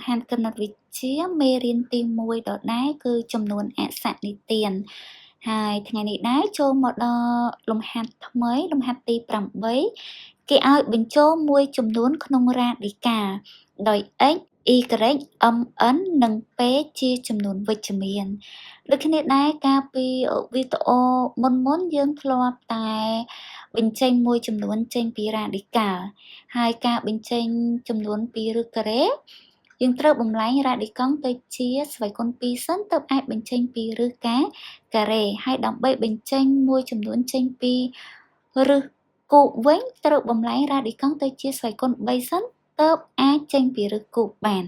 ហាត់គណិតវិទ្យាមេរៀនទី1ដដែលគឺចំនួនអក្សរនិទានហើយថ្ងៃនេះដែរចូលមកដល់លំហាត់ថ្មីលំហាត់ទី8គេឲ្យបញ្ចូលមួយចំនួនក្នុងរ៉ាឌីកាដោយ x y mn និង p ជាចំនួនវិជ្ជមានដូចគ្នាដែរកាលពីវីដេអូមុនយើងធ្លាប់តែបញ្ចេញមួយចំនួនចេញពីរ៉ាឌីកាហើយការបញ្ចេញចំនួនពីឬការ៉េយើងត្រូវបំលែងរ៉ាឌីកង់ទៅជាស្វ័យគុណ2សិនទើបអាចបញ្ចេញពីឬការ៉េហើយដើម្បីបញ្ចេញមួយចំនួនចេញពីឬគូបវិញត្រូវបំលែងរ៉ាឌីកង់ទៅជាស្វ័យគុណ3សិនទើបអាចចេញពីឬគូបបាន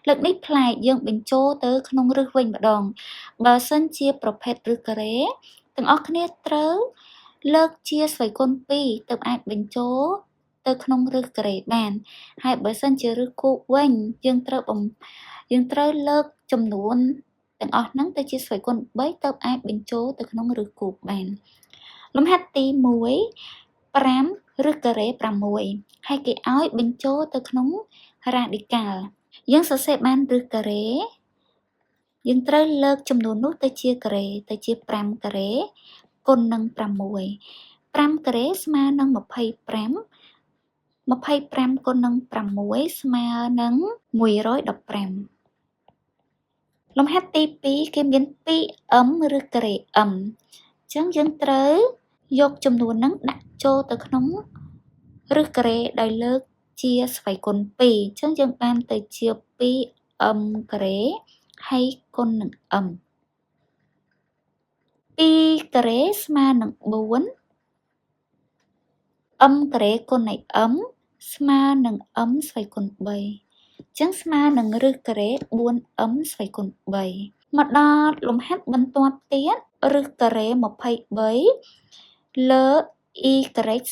លើកនេះប្លែកយើងបញ្ចូលទៅក្នុងឬវិញម្ដងបើសិនជាប្រភេទឬការ៉េទាំងអស់គ្នាត្រូវលើកជាស្វ័យគុណ2ទើបអាចបញ្ចូលទៅក្នុងឬការ៉េបានហើយបើសិនជាឬគូបវិញយើងត្រូវលើកចំនួនទាំងអស់ហ្នឹងទៅជាស្វ័យគុណ3ទើបអាចបញ្ចូលទៅក្នុងឬគូបបានលំហាត់ទី1 5ឬការ៉េ6ហើយគេឲ្យបញ្ចូលទៅក្នុងរ៉ាឌីកាល់យើងសរសេរបានឬការ៉េយើងត្រូវលើកចំនួននោះទៅជាការ៉េទៅជា5ការ៉េគុណនឹង6 5ការ៉េស្មើនឹង25គុណនឹង6ស្មើនឹង115លំហាត់ទី2គេមាន 2m ឬការ៉េ m អញ្ចឹងយើងត្រូវយកចំនួនហ្នឹងដាក់ចូលទៅក្នុងឬការ៉េដោយលើកជាស្វ័យគុណ2អញ្ចឹងយើងបានទៅជា 2m ការ៉េហើយគុណនឹង m 2ការ៉េស្មើនឹង4 m ការ៉េគុណនៃ m ស្មើនឹង m ស្វ័យគុណ3អញ្ចឹងស្មើនឹងឬការ៉េ 4m ស្វ័យគុណ3មកដល់លំហាត់បន្ទាប់ទៀតឬការ៉េ23លើ y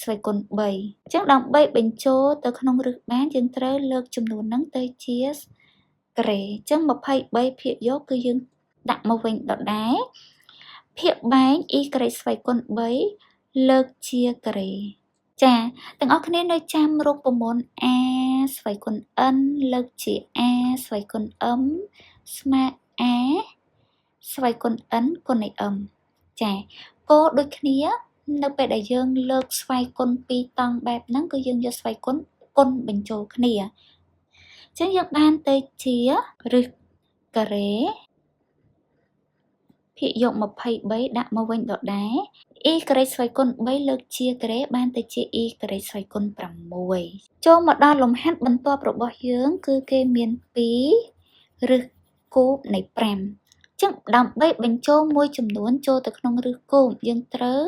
ស្វ័យគុណ3អញ្ចឹងដើម្បីបញ្ចូលទៅក្នុងឬបានយើងត្រូវលើកចំនួនហ្នឹងទៅជាការ៉េអញ្ចឹង23ភាគយកគឺយើងដាក់មកវិញដដែលភាគបែង y ស្វ័យគុណ3លើកជាការ៉េចាទាំងអស់គ្នានៅចាំរូបមន្ត a ស្វ័យគុណ n លើកជា a ស្វ័យគុណ m ស្មើ a ស្វ័យគុណ n គុណនៃ m ចាគោលដូចគ្នានៅពេលដែលយើងលើកស្វ័យគុណ2តង់បែបហ្នឹងគឺយើងយកស្វ័យគុណបញ្ចូលគ្នាអញ្ចឹងយើងបានទៅជាឬការ៉េភាគយក23ដាក់មកវិញដដែល y ស្វ័យគុណ3លើកជាការ៉េបានទៅជា y ស្វ័យគុណ6ចូលមកដល់លំហាត់បន្ទាប់របស់យើងគឺគេមាន2ឬគូបនៃ5អញ្ចឹងដើម្បីបញ្ចូលមួយចំនួនចូលទៅក្នុងឬគូបយើងត្រូវ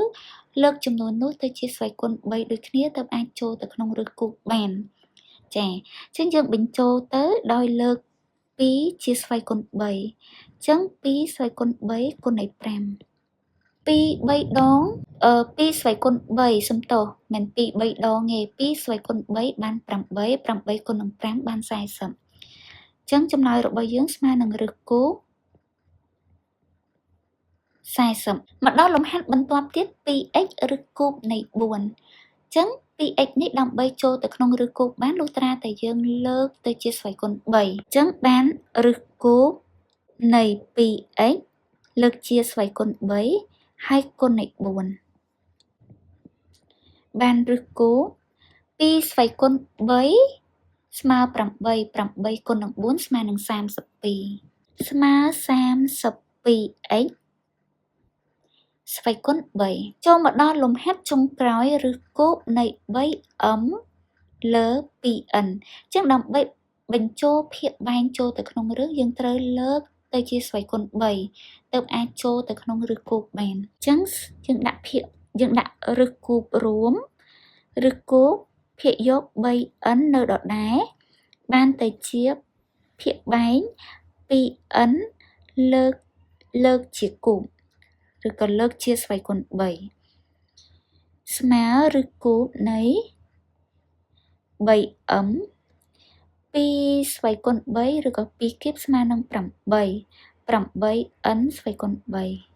លើកចំនួននោះទៅជាស្វ័យគុណ3ដូចគ្នាទើបអាចចូលទៅក្នុងឬគូបបានចាអញ្ចឹងយើងបញ្ចូលទៅដោយលើក2ជាស្វ័យគុណ3អញ្ចឹង2ស្វ័យគុណ3គុណនៃ5 2 3ដង2ស្វ័យគុណ3សំទោសមិន2 3ដងទេ2ស្វ័យគុណ3បាន8 8គុណនឹង5បាន40អញ្ចឹងចម្លើយរបស់យើងស្មើនឹងឬគូប40មកដល់លំហាត់បន្ទាប់ទៀត 2x ឬគូបនៃ4អញ្ចឹង 2x នេះដើម្បីចូលទៅក្នុងឬគូបបានលុះត្រាតែយើងលើកទៅជាស្វ័យគុណ3អញ្ចឹងបានឬគូបនៃ 2x លើកជាស្វ័យគុណ3ហើយគុណនៃ4បានឬគូប2ស្វ័យគុណ3ស្មើ8 8គុណនឹង4ស្មើនឹង32ស្មើ 32x ស្វ័យគុណ3ចូលមកដល់លំហាត់ចុងក្រោយឬគូបនៃ 3m លើ 2n អញ្ចឹងដើម្បីបញ្ចូលភាគបែងចូលទៅក្នុងឬយើងត្រូវលើកទៅជាស្វ័យគុណ3ទើបអាចចូលទៅក្នុងឬគូបបានអញ្ចឹងយើងដាក់ឬគូបរួមឬគូបភាគយក 3n នៅដដែលបានទៅជាភាគបែង 2n លើកជាគូបឬក៏លើកជាស្វ័យគុណ3ស្មើឬគូបនៃ 3m 2ស្វ័យគុណ3ឬក៏2គៀបស្មើនឹង8 8n ស្វ័យគុណ3